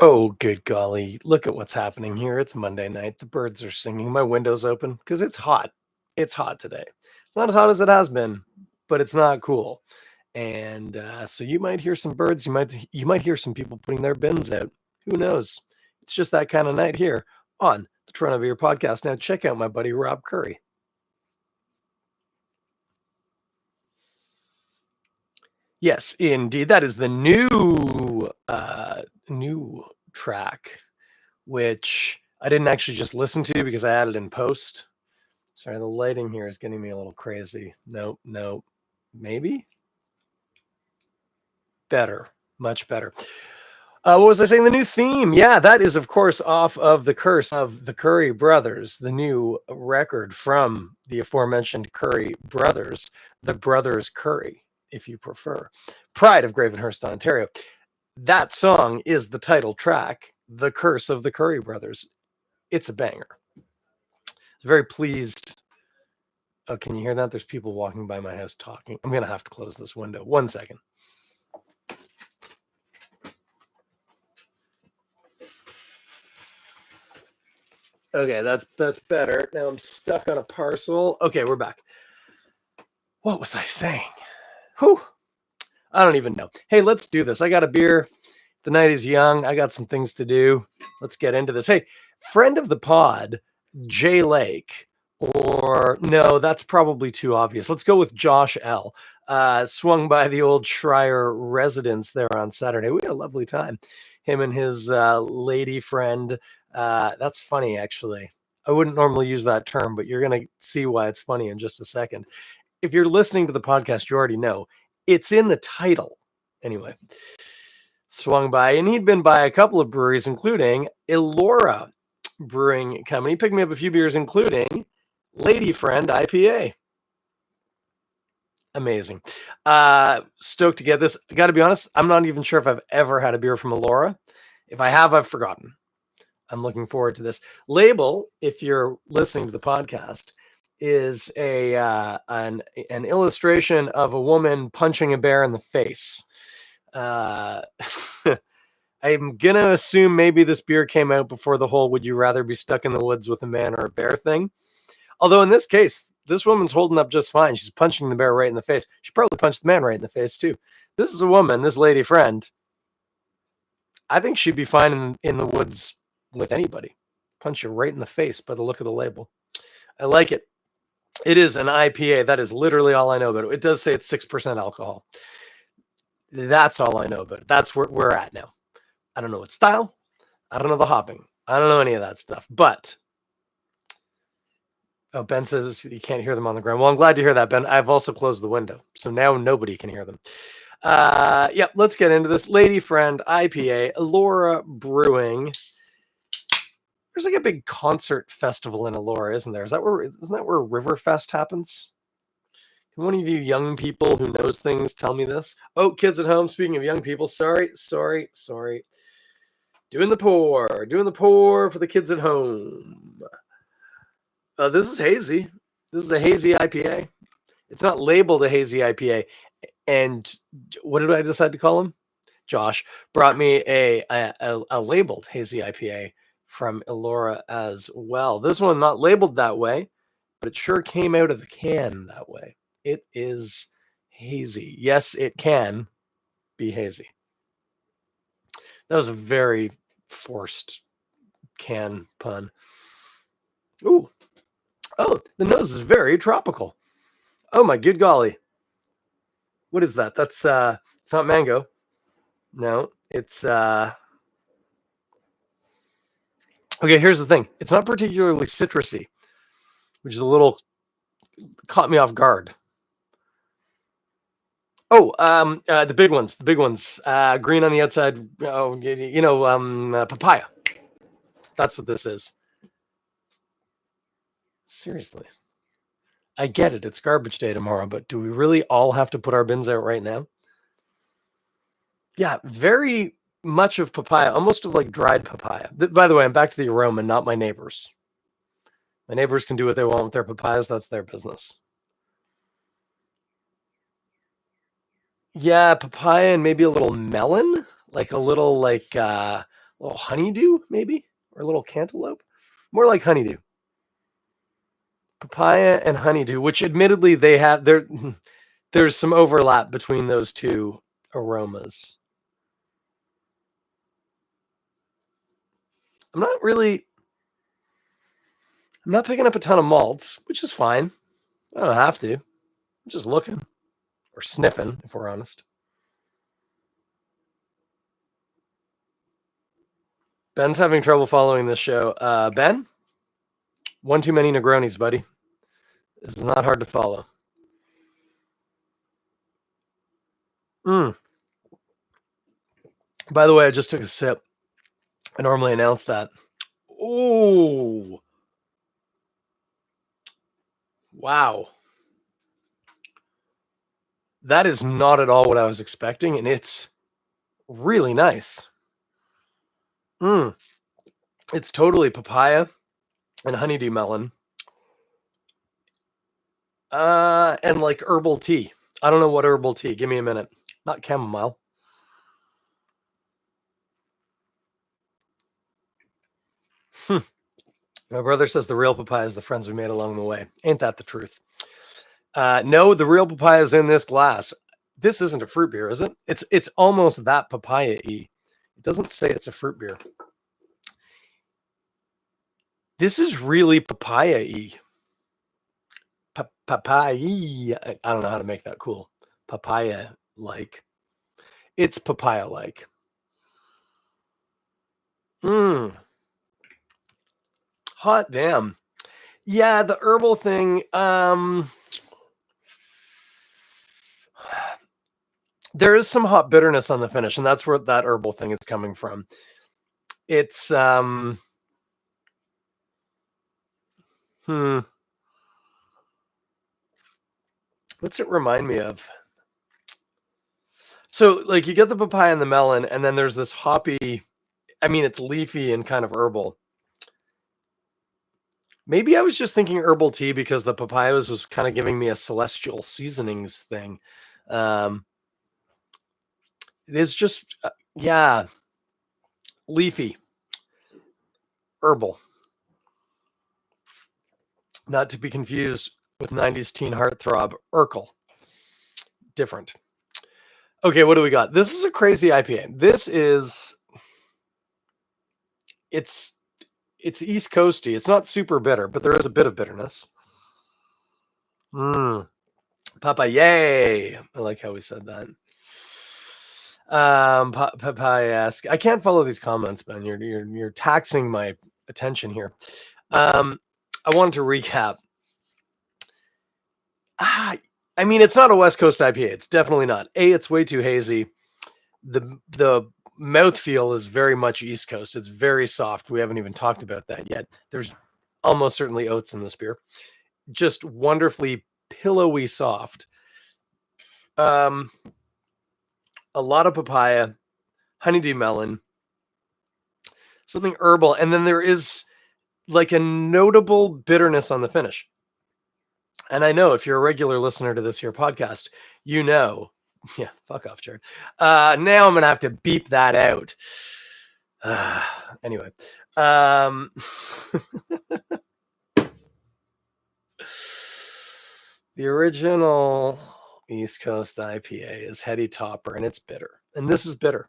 Oh, good golly. Look at what's happening here. It's Monday night. The birds are singing. My window's open because it's hot. It's hot today. Not as hot as it has been, but it's not cool. And so you might hear some birds. You might hear some people putting their bins out. Who knows? It's just that kind of night here on the Toronto Beer Podcast. Now check out my buddy Rob Currie. Yes, indeed. That is the new track, which I didn't actually just listen to because I added in post. Sorry, the lighting here is getting me a little crazy. Nope, nope. Maybe? Better. Much better. What was I saying? The new theme. Yeah, that is, of course, off of The Curse of the Currie Brothers, the new record from the aforementioned Currie Brothers, the Brothers Currie, if you prefer. Pride of Gravenhurst, Ontario. That song is the title track, The Curse of the Currie Brothers. It's a banger. Very pleased. Oh, can you hear that? There's people walking by my house talking. I'm going to have to close this window. 1 second. Okay, that's better. Now I'm stuck on a parcel. Okay, we're back. What was I saying? Whew. I don't even know. Hey, let's do this. I got a beer. The night is young. I got some things to do. Let's get into this. Hey, friend of the pod, Jay Lake, or no, that's probably too obvious. Let's go with Josh L. Swung by the old Schreier residence there on Saturday. We had a lovely time. Him and his lady friend. That's funny, actually. I wouldn't normally use that term, but you're going to see why it's funny in just a second. If you're listening to the podcast, you already know it's in the title. Anyway, swung by, and he'd been by a couple of breweries, including Elora Brewing Co. He picked me up a few beers, including Lady Friend IPA. Amazing. Stoked to get this. Got to be honest, I'm not even sure if I've ever had a beer from Elora. If I have, I've forgotten. I'm looking forward to this. Label, if you're listening to the podcast, is an illustration of a woman punching a bear in the face. I'm gonna assume maybe this beer came out before the whole "would you rather be stuck in the woods with a man or a bear" thing. Although in this case, this woman's holding up just fine. She's punching the bear right in the face. She probably punched the man right in the face too. This is a woman, this lady friend. I think she'd be fine in the woods with anybody. Punch you right in the face by the look of the label. I like it. It is an IPA. That is literally all I know about it. It does say it's 6% alcohol. That's all I know about it. That's where we're at now. I don't know what style. I don't know the hopping. I don't know any of that stuff. But Ben says you can't hear them on the ground. Well, I'm glad to hear that, Ben. I've also closed the window, so now nobody can hear them. Yep, let's get into this. Lady Friend IPA, Elora Brewing. There's like a big concert festival in Elora, isn't there? Isn't that where Riverfest happens? Can one of you young people who knows things tell me this? Oh, kids at home. Speaking of young people, sorry. Doing the pour for the kids at home. This is hazy. This is a hazy IPA. It's not labeled a hazy IPA. And what did I decide to call him? Josh brought me a labeled hazy IPA from Elora as well. This one not labeled that way, but it sure came out of the can that way. It is hazy. Yes, it can be hazy. That was a very forced can pun. Ooh. Oh, the nose is very tropical. Oh my good golly. What is that? That's it's not mango. No, it's okay, here's the thing. It's not particularly citrusy, which is a little caught me off guard. Oh, the big ones, green on the outside. Oh, papaya. That's what this is. Seriously. I get it. It's garbage day tomorrow, but do we really all have to put our bins out right now? Yeah, very much of papaya, almost of like dried papaya. By the way, I'm back to the aroma, not my neighbors. My neighbors can do what they want with their papayas. That's their business. Yeah, papaya and maybe a little melon, like a little A little honeydew, maybe, or a little cantaloupe. More like honeydew. Papaya and honeydew, which admittedly they have there's some overlap between those two aromas. I'm not picking up a ton of malts, which is fine. I don't have to. I'm just looking or sniffing, if we're honest. Ben's having trouble following this show. Ben, one too many Negronis, buddy. This is not hard to follow. By the way, I just took a sip. I normally announce that. Oh, wow. That is not at all what I was expecting, and it's really nice. It's totally papaya and honeydew melon. And like herbal tea. I don't know what herbal tea. Give me a minute. Not chamomile. My brother says the real papaya is the friends we made along the way. Ain't that the truth? No, the real papaya is in this glass. This isn't a fruit beer, is it? It's almost that papaya-y. It doesn't say it's a fruit beer. This is really papaya-y. Papaya. I don't know how to make that cool. Papaya-like. It's papaya-like. Hot damn. Yeah, the herbal thing. There is some hot bitterness on the finish, and that's where that herbal thing is coming from. It's what's it remind me of? So, like, you get the papaya and the melon, and then there's this hoppy. I mean, it's leafy and kind of herbal. Maybe I was just thinking herbal tea because the papaya was kind of giving me a celestial seasonings thing. It is just, yeah, leafy, herbal. Not to be confused with 90s teen heartthrob Urkel. Different. Okay, what do we got? This is a crazy IPA. It's East Coasty. It's not super bitter, but there is a bit of bitterness. Papaya. I like how we said that. Papaya-esque. I can't follow these comments, man. You're taxing my attention here. I wanted to recap. I mean, it's not a West Coast IPA. It's definitely not. It's way too hazy. The mouthfeel is very much East Coast. It's very soft. We haven't even talked about that yet. There's almost certainly oats in this beer. Just wonderfully pillowy soft. A lot of papaya, honeydew melon, something herbal, and then there is like a notable bitterness on the finish. And I know if you're a regular listener to this here podcast, you know, yeah, fuck off, Jared. Now I'm gonna have to beep that out. Anyway, the original East Coast IPA is heady topper, and it's bitter. And this is bitter.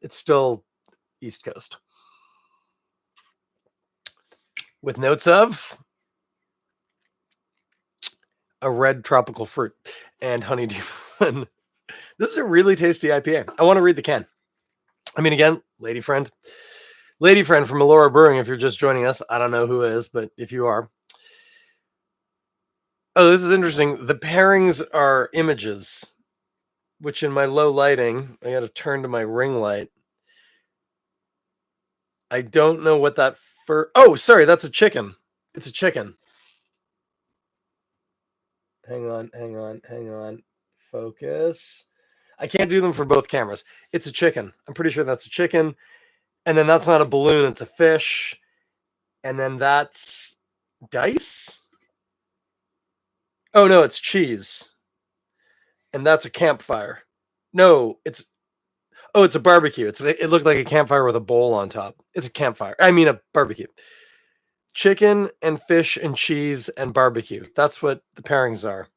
It's still East Coast with notes of a red tropical fruit and honeydew. This is a really tasty IPA. I want to read the can. I mean, again, lady friend from Elora Brewing. If you're just joining us, I don't know who is, but if you are, oh, this is interesting. The pairings are images, which in my low lighting, I got to turn to my ring light. I don't know what that oh, sorry, that's a chicken. It's a chicken. Hang on. Focus. I can't do them for both cameras. It's a chicken. I'm pretty sure that's a chicken. And then that's not a balloon, it's a fish. And then that's dice. Oh, no, it's cheese. And that's a campfire. No, it's Oh, it's a barbecue. It looked like a campfire with a bowl on top. It's a campfire. I mean, a barbecue. Chicken and fish and cheese and barbecue. That's what the pairings are.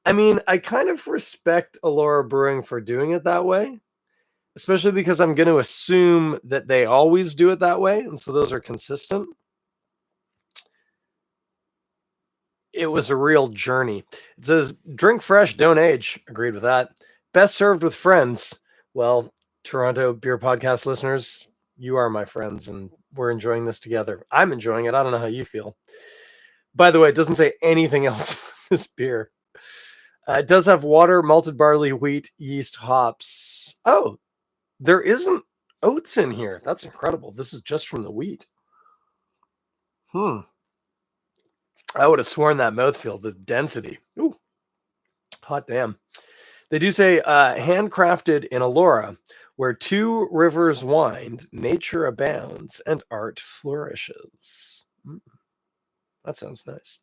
I mean, I kind of respect Elora Brewing for doing it that way, especially because I'm going to assume that they always do it that way, and so those are consistent. It was a real journey. It says, drink fresh, don't age. Agreed with that. Best served with friends. Well, Toronto Beer Podcast listeners, you are my friends, and we're enjoying this together. I'm enjoying it. I don't know how you feel. By the way, it doesn't say anything else about this beer. It does have water, malted barley, wheat, yeast, hops. Oh, there isn't oats in here. That's incredible. This is just from the wheat. I would have sworn that mouthfeel, the density. Ooh, hot damn. They do say handcrafted in Elora, where two rivers wind, nature abounds, and art flourishes. That sounds nice.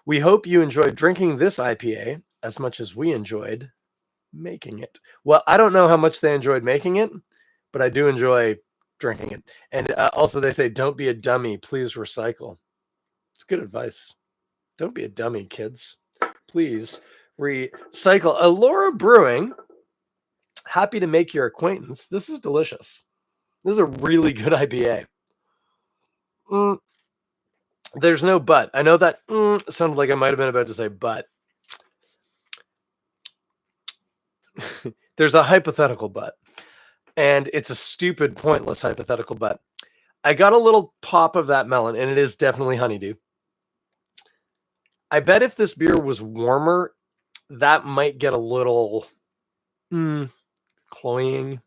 We hope you enjoyed drinking this IPA as much as we enjoyed making it. Well, I don't know how much they enjoyed making it, but I do enjoy drinking it. And also they say, don't be a dummy, please recycle. It's good advice. Don't be a dummy, kids. Please recycle. Elora Brewing, happy to make your acquaintance. This is delicious. This is a really good IPA. There's no but. I know that sounded like I might have been about to say but. There's a hypothetical but. And it's a stupid, pointless hypothetical but. I got a little pop of that melon, and it is definitely honeydew. I bet if this beer was warmer, that might get a little cloying.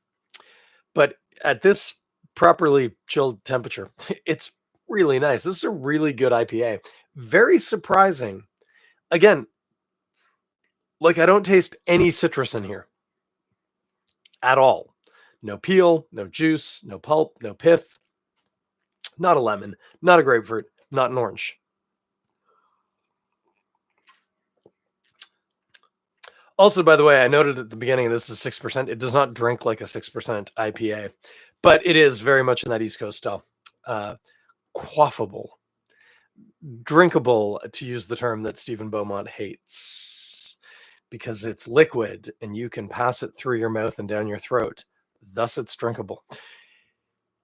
But at this properly chilled temperature, it's really nice. This is a really good IPA. Very surprising. Again, like I don't taste any citrus in here at all. No peel, no juice, no pulp, no pith. Not a lemon, not a grapefruit, not an orange. Also, by the way, I noted at the beginning this is 6%. It does not drink like a 6% IPA, but it is very much in that East Coast style. Quaffable, drinkable, to use the term that Stephen Beaumont hates, because it's liquid and you can pass it through your mouth and down your throat. Thus, it's drinkable.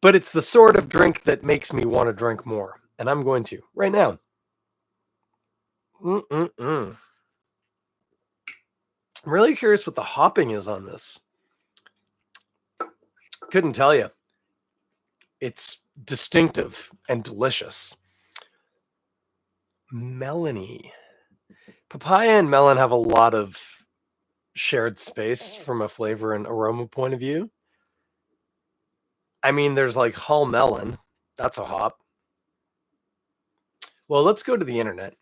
But it's the sort of drink that makes me want to drink more, and I'm going to right now. I'm really curious what the hopping is on this. Couldn't tell you. It's distinctive and delicious. Melony. Papaya and melon have a lot of shared space from a flavor and aroma point of view. I mean, there's like Hull melon. That's a hop. Well, let's go to the internet.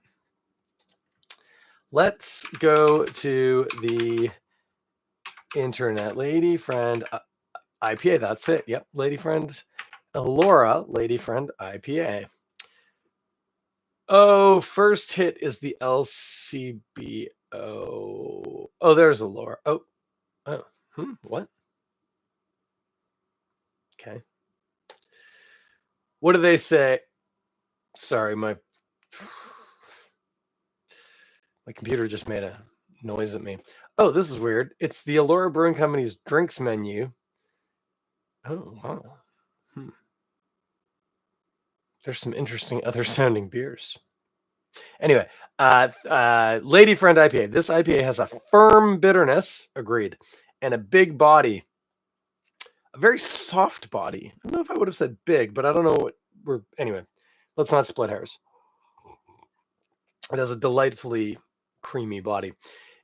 Let's go to the internet. Lady friend IPA. That's it. Yep. Lady friend Elora. Lady friend IPA. Oh, first hit is the LCBO. Oh, there's Elora. Oh. What? Okay. What do they say? Sorry, my computer just made a noise at me. Oh, this is weird. It's the Elora Brewing Company's drinks menu. Oh, wow. There's some interesting other sounding beers. Anyway, Lady Friend IPA. This IPA has a firm bitterness, agreed, and a big body. A very soft body. I don't know if I would have said big, but I don't know what we're... Anyway, let's not split hairs. It has a delightfully creamy body.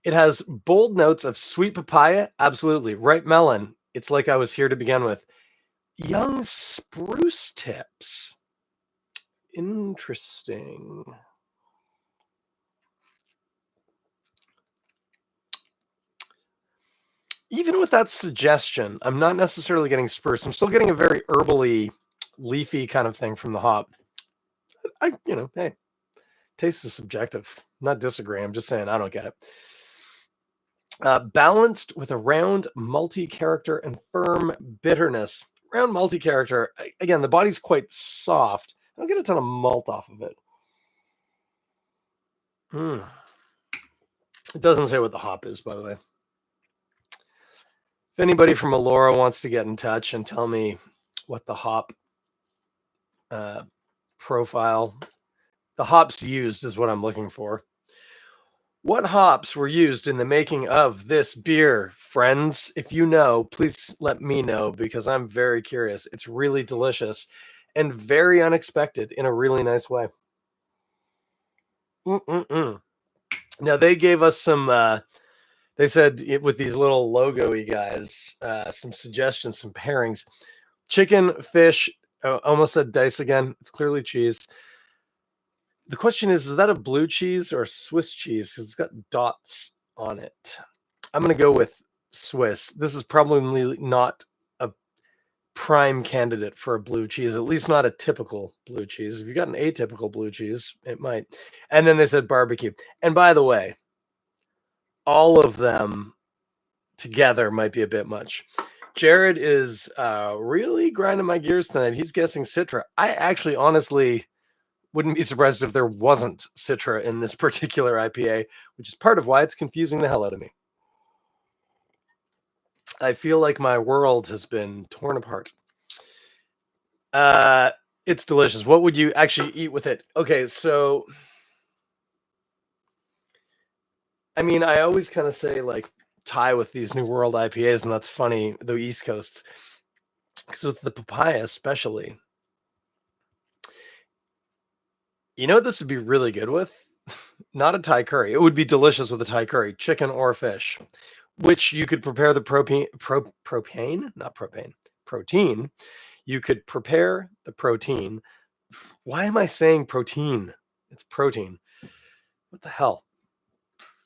It has bold notes of sweet papaya. Absolutely. Ripe melon. It's like I was here to begin with. Young spruce tips. Interesting. Even with that suggestion, I'm not necessarily getting spruce. I'm still getting a very herbally, leafy kind of thing from the hop. Hey, taste is subjective. I'm not disagreeing. I'm just saying I don't get it. Balanced with a round, multi-character and firm bitterness. Round multi-character. Again, the body's quite soft. I don't get a ton of malt off of it. It doesn't say what the hop is, by the way. If anybody from Elora wants to get in touch and tell me what the hop profile, the hops used is what I'm looking for. What hops were used in the making of this beer, friends? If you know, please let me know because I'm very curious. It's really delicious and very unexpected in a really nice way. Now, they gave us some, they said with these little logo-y guys, some suggestions, some pairings. Chicken, fish, almost said dice again. It's clearly cheese. The question is that a blue cheese or a Swiss cheese? Because it's got dots on it. I'm going to go with Swiss. This is probably not a prime candidate for a blue cheese, at least not a typical blue cheese. If you got an atypical blue cheese, it might. And then they said barbecue. And by the way, all of them together might be a bit much. Jared is really grinding my gears tonight. He's guessing Citra. I actually honestly wouldn't be surprised if there wasn't Citra in this particular IPA, which is part of why it's confusing the hell out of me. I feel like my world has been torn apart. It's delicious. What would you actually eat with it? Okay, so I mean, I always kind of say like tie with these New World IPAs, and that's funny, the East Coasts. Because with the papaya, especially, you know what this would be really good with? Not a Thai curry. It would be delicious with a Thai curry, chicken or fish, which you could prepare the protein. You could prepare the protein. Why am I saying protein? It's protein. What the hell?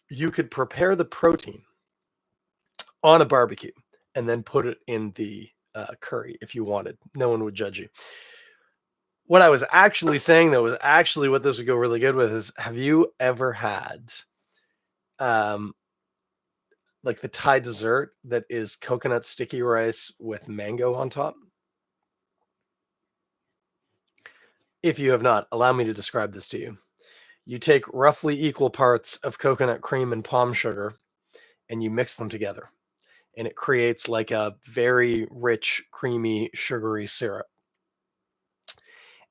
You could prepare the protein on a barbecue and then put it in the curry if you wanted. No one would judge you. What I was actually saying, though, was actually what this would go really good with is, have you ever had like the Thai dessert that is coconut sticky rice with mango on top? If you have not, allow me to describe this to you. You take roughly equal parts of coconut cream and palm sugar and you mix them together. And it creates like a very rich, creamy, sugary syrup.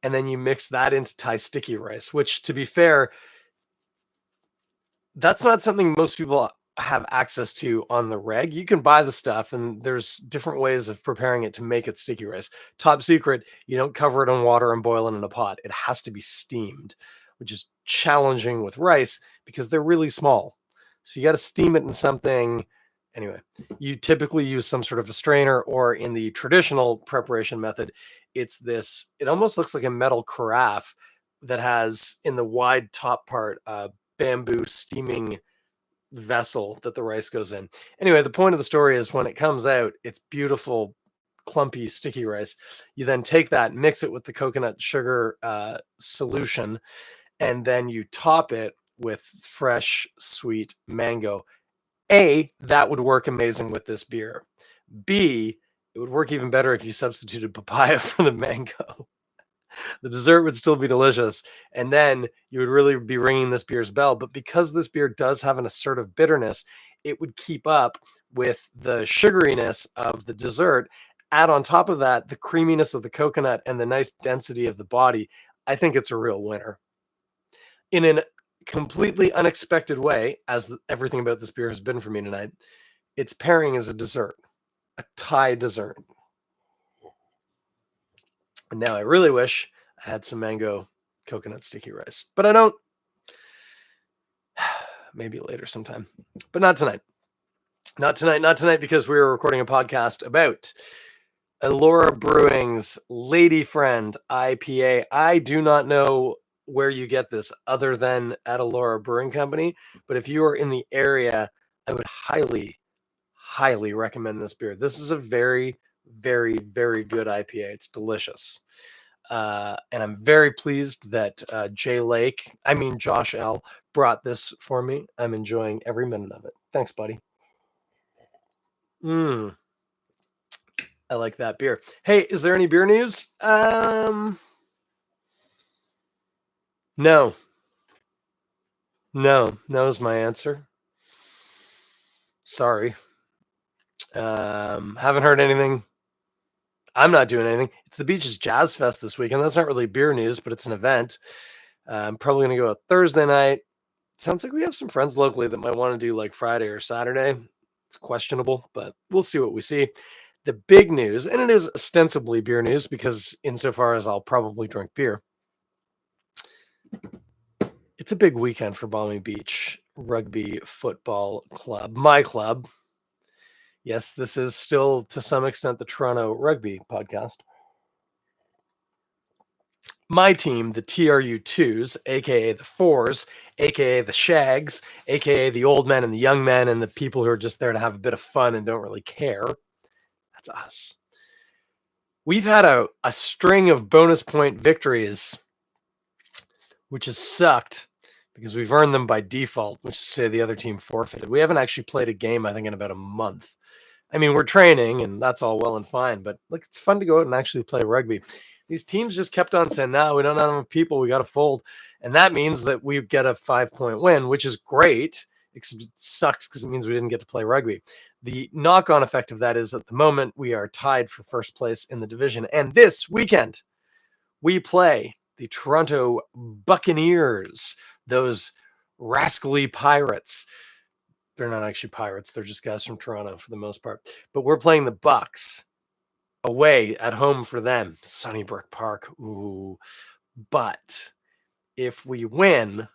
And then you mix that into Thai sticky rice, which, to be fair, that's not something most people have access to on the reg. You can buy the stuff, and there's different ways of preparing it to make it sticky rice. Top secret, you don't cover it in water and boil it in a pot. It has to be steamed, which is challenging with rice because they're really small. So you got to steam it in something. Anyway, you typically use some sort of a strainer, or in the traditional preparation method, it almost looks like a metal carafe that has in the wide top part a bamboo steaming vessel that the rice goes in. Anyway, the point of the story is when it comes out, it's beautiful, clumpy, sticky rice. You then take that, mix it with the coconut sugar solution, and then you top it with fresh, sweet mango. A, that would work amazing with this beer. B, it would work even better if you substituted papaya for the mango. The dessert would still be delicious, and then you would really be ringing this beer's bell. But because this beer does have an assertive bitterness, it would keep up with the sugariness of the dessert. Add on top of that the creaminess of the coconut and the nice density of the body. I think it's a real winner. In a completely unexpected way, as everything about this beer has been for me tonight, its pairing is a dessert, a Thai dessert. And now I really wish I had some mango coconut sticky rice, but I don't. Maybe later sometime, but not tonight. Not tonight, because we were recording a podcast about Elora Brewing's Lady Friend IPA. I do not know where you get this other than at Elora Brewing Company, but if you are in the area, I would highly, highly recommend this beer. This is a very, very, very good IPA. It's delicious. And I'm very pleased that Josh L, brought this for me. I'm enjoying every minute of it. Thanks, buddy. I like that beer. Hey, is there any beer news? No. No is my answer. Sorry. Haven't heard anything. I'm not doing anything. It's the Beaches Jazz Fest this weekend. That's not really beer news, but it's an event. I'm probably going to go out Thursday night. Sounds like we have some friends locally that might want to do like Friday or Saturday. It's questionable, but we'll see what we see. The big news, and it is ostensibly beer news because insofar as I'll probably drink beer, it's a big weekend for Balmy Beach Rugby Football Club, my club. Yes, this is still to some extent the Toronto Rugby podcast. My team, the TRU2s, aka the Fours, aka the Shags, aka the old men and the young men and the people who are just there to have a bit of fun and don't really care. That's us. We've had a string of bonus point victories, which has sucked because we've earned them by default, which is to say the other team forfeited. We haven't actually played a game, I think, in about a month. I mean, we're training and that's all well and fine, but like it's fun to go out and actually play rugby. These teams just kept on saying, no, we don't have enough people, we got to fold. And that means that we get a 5-point win, which is great. It sucks because it means we didn't get to play rugby. The knock-on effect of that is at the moment we are tied for first place in the division. And this weekend, we play the Toronto Buccaneers, those rascally pirates. They're not actually pirates. They're just guys from Toronto for the most part. But we're playing the Bucks away at home for them. Sunnybrook Park. Ooh. But if we win,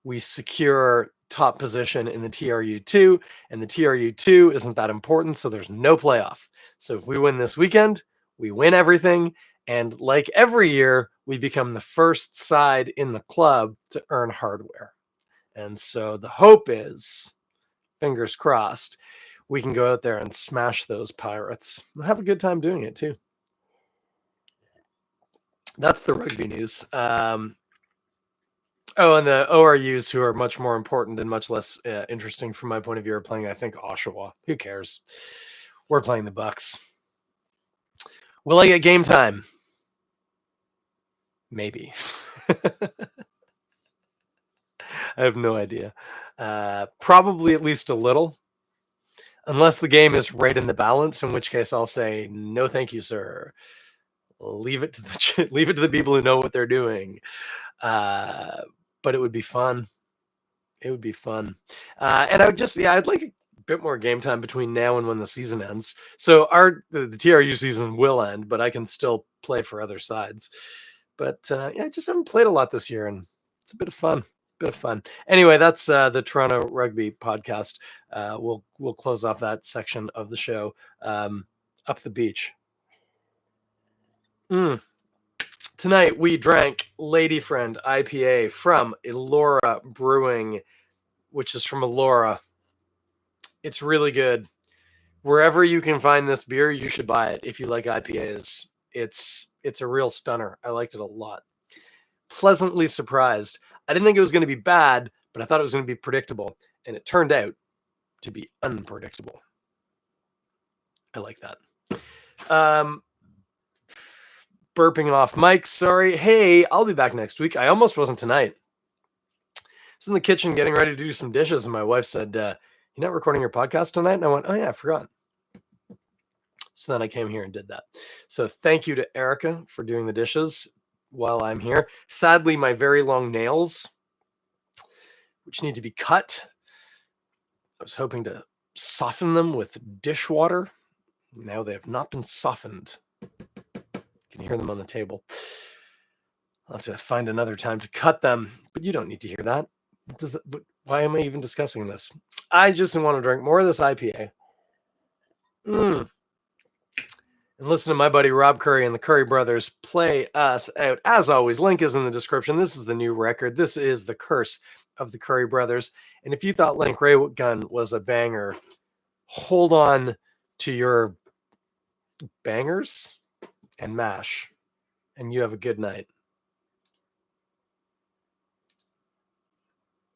we secure top position in the TRU2, and the TRU2 isn't that important, so there's no playoff. So if we win this weekend, we win everything, and like every year, we become the first side in the club to earn hardware. And so the hope is, fingers crossed, we can go out there and smash those pirates. We'll have a good time doing it too. That's the rugby news. And the ORUs, who are much more important and much less interesting from my point of view, are playing, I think, Oshawa. Who cares? We're playing the Bucks. Will I get game time? Maybe. I have no idea. Probably at least a little. Unless the game is right in the balance, in which case I'll say, no thank you, sir. Leave it to the people who know what they're doing. But it would be fun. It would be fun. And I would just, I'd like a bit more game time between now and when the season ends. So the TRU season will end, but I can still play for other sides. But I just haven't played a lot this year, and it's a bit of fun. Anyway, that's the Toronto Rugby podcast. We'll close off that section of the show. Up the beach. Tonight we drank Lady Friend IPA from Elora Brewing, which is from Elora. It's really good. Wherever you can find this beer, you should buy it if you like IPAs. It's a real stunner. I liked it a lot. Pleasantly surprised. I didn't think it was going to be bad, but I thought it was going to be predictable, and it turned out to be unpredictable. I like that. Burping off mic, sorry. Hey, I'll be back next week. I almost wasn't tonight. I was in the kitchen getting ready to do some dishes, and my wife said, you're not recording your podcast tonight? And I went, oh yeah, I forgot. So then I came here and did that. So thank you to Erica for doing the dishes while I'm here. Sadly, my very long nails, which need to be cut, I was hoping to soften them with dishwater. Now they have not been softened. You can hear them on the table. I'll have to find another time to cut them, but you don't need to hear that. Why am I even discussing this? I just want to drink more of this IPA. And listen to my buddy Rob Currie and the Currie brothers play us out. As always, link is in the description. This is the new record. This is The Curse of the Currie brothers. And if you thought Link Raygun was a banger, hold on to your bangers and mash. And you have a good night.